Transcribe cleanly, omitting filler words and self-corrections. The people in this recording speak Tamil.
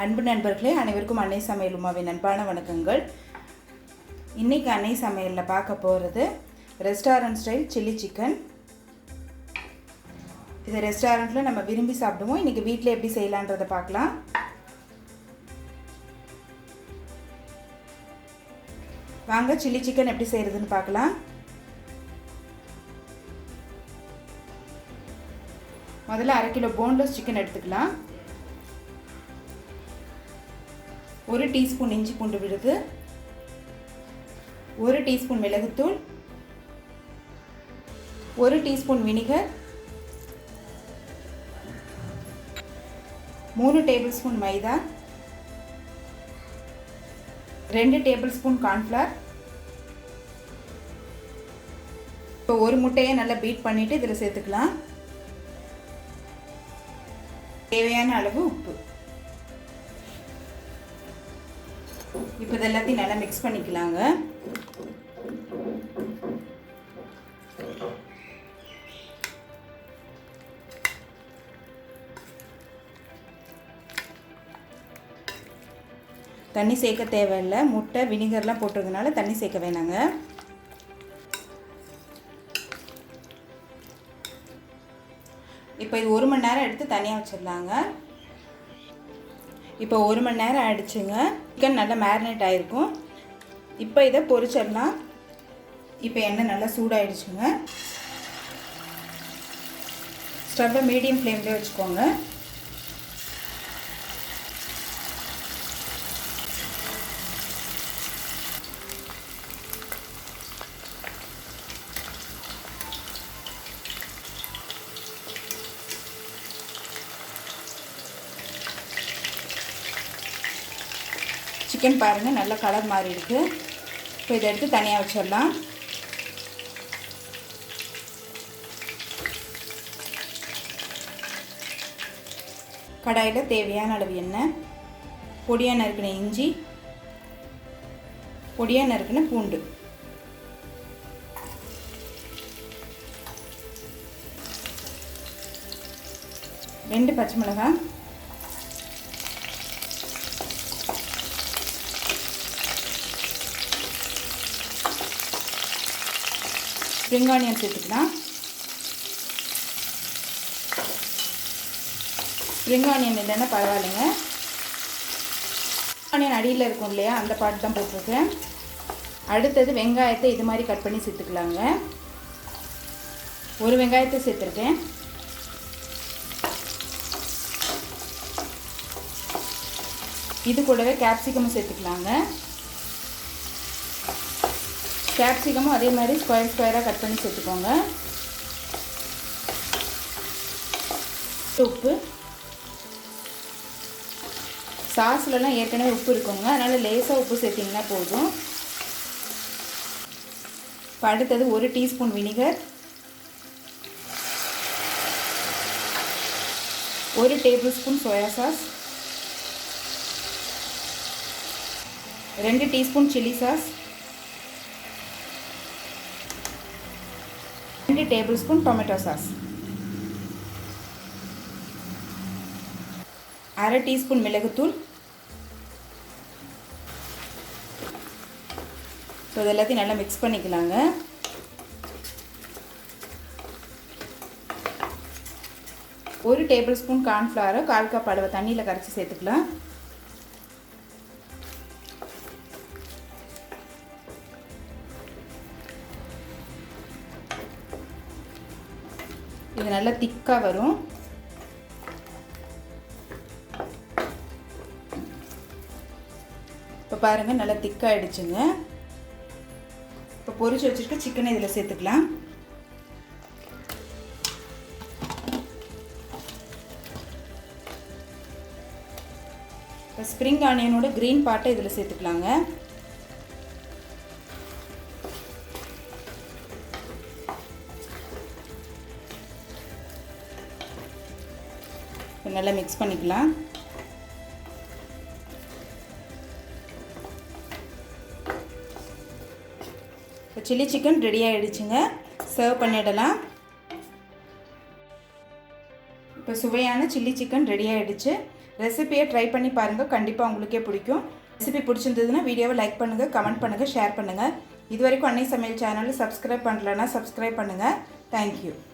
அன்பு நண்பர்களே, அனைவருக்கும் அன்னை சமையல் உமாவின் அன்பான வணக்கங்கள். இன்றைக்கி அன்னை சமையலில் பார்க்க போகிறது ரெஸ்டாரண்ட் ஸ்டைல் சில்லி சிக்கன். இது ரெஸ்டாரண்ட்டில் நம்ம விரும்பி சாப்பிடுவோம். இன்றைக்கி வீட்டில் எப்படி செய்யலான்றதை பார்க்கலாம். வாங்க சில்லி சிக்கன் எப்படி செய்கிறதுன்னு பார்க்கலாம். முதல்ல 1/2 கிலோ போன்லெஸ் சிக்கன் எடுத்துக்கலாம். 1 டீஸ்பூன் இஞ்சி பூண்டு விழுது, 1 டீஸ்பூன் மிளகுத்தூள், 1 டீஸ்பூன் வினிகர், 3 டேபிள் ஸ்பூன் மைதா, 2 டேபிள் ஸ்பூன் கார்ன்ஃப்ளவர். இப்போ ஒரு முட்டையை நல்லா பீட் பண்ணிவிட்டு இதில் சேர்த்துக்கலாம். தேவையான அளவு உப்பு. இப்போ இது எல்லாத்தையும் நல்லா மிக்ஸ் பண்ணிக்கலாங்க. தண்ணி சேர்க்க தேவையில்லை. முட்டை வினிகர்லாம் போட்டுறதுனால தண்ணி சேர்க்க வேணாங்க. இப்போ இது 1 மணி நேரம் எடுத்து தனியாக வச்சிடலாங்க. இப்போ 1 மணி நேரம் ஆயிடுச்சுங்க. சிக்கன் நல்லா மேரினேட் ஆகிருக்கும். இப்போ இதை பொரிச்சிடலாம். இப்போ எண்ணெய் நல்லா சூடாயிடுச்சுங்க. ஸ்டவ்வை மீடியம் ஃப்ளேம்லேயே வச்சுக்கோங்க. சிக்கன் பாருங்கள் நல்ல கலர் மாறி இருக்கு. இப்போ இதை எடுத்து தனியாக வச்சிடலாம். கடாயில் தேவையான அளவு எண்ணெய், பொடியாக நறுக்கின இஞ்சி, பொடியாக நறுக்கின பூண்டு, ரெண்டு பச்சை மிளகாய், ஸ்ப்ரிங் ஆனியன் சேர்த்துக்கலாம். ஸ்ப்ரிங் ஆனியன் இல்லைன்னா பரவாயில்லைங்க. ஆனியன் அடியில் இருக்கும் இல்லையா, அந்த பாட்டு தான் போட்டிருக்கேன். அடுத்தது வெங்காயத்தை இது மாதிரி கட் பண்ணி சேர்த்துக்கலாங்க. ஒரு வெங்காயத்தை சேர்த்துருக்கேன். இது கூடவே கேப்சிகமும் சேர்த்துக்கலாங்க. கேப்சிகமும் அதே மாதிரி ஸ்கொயராக கட் பண்ணி சேர்த்துக்கோங்க. உப்பு, சாஸ்லலாம் ஏற்கனவே உப்பு இருக்குங்க, அதனால் லேசாக உப்பு சேர்த்திங்கன்னா போதும். இப்போ அடுத்தது 1 teaspoon vinegar, 1 table spoon soya sauce, 2 teaspoon chilli sauce, 2 table spoon tomato sauce, 1/2 teaspoon மிளகுத்தூள். ஸோ இது எல்லாத்தையும் நல்லா மிக்ஸ் பண்ணிக்கலாங்க. ஒரு டேபிள் ஸ்பூன் கார்ன்ஃப்ளவரை 1/4 கப் அளவு தண்ணியில் கரைச்சி சேர்த்துக்கலாம். இது நல்லா திக்காக வரும். இப்போ பாருங்கள் நல்லா திக்காகிடுச்சுங்க. இப்போ பொரிச்சு வச்சுருக்க சிக்கனை இதில் சேர்த்துக்கலாம். இப்போ ஸ்ப்ரிங் ஆனியனோட க்ரீன் பார்ட்டை இதில் சேர்த்துக்கலாங்க. நல்லா மிக்ஸ் பண்ணிக்கலாம். இப்போ சில்லி சிக்கன் ரெடி ஆகிடுச்சுங்க. சர்வ் பண்ணிடலாம். இப்போ சுவையான சில்லி சிக்கன் ரெடி ஆகிடுச்சு. ரெசிபியை ட்ரை பண்ணி பாருங்கள், கண்டிப்பாக உங்களுக்கே பிடிக்கும். ரெசிபி பிடிச்சிருந்ததுன்னா வீடியோவை லைக் பண்ணுங்கள், கமெண்ட் பண்ணுங்கள், ஷேர் பண்ணுங்கள். இது வரைக்கும் அன்னை சமையல் சேனலை சப்ஸ்கிரைப் பண்ணலன்னா சப்ஸ்கிரைப் பண்ணுங்கள். தேங்க்யூ.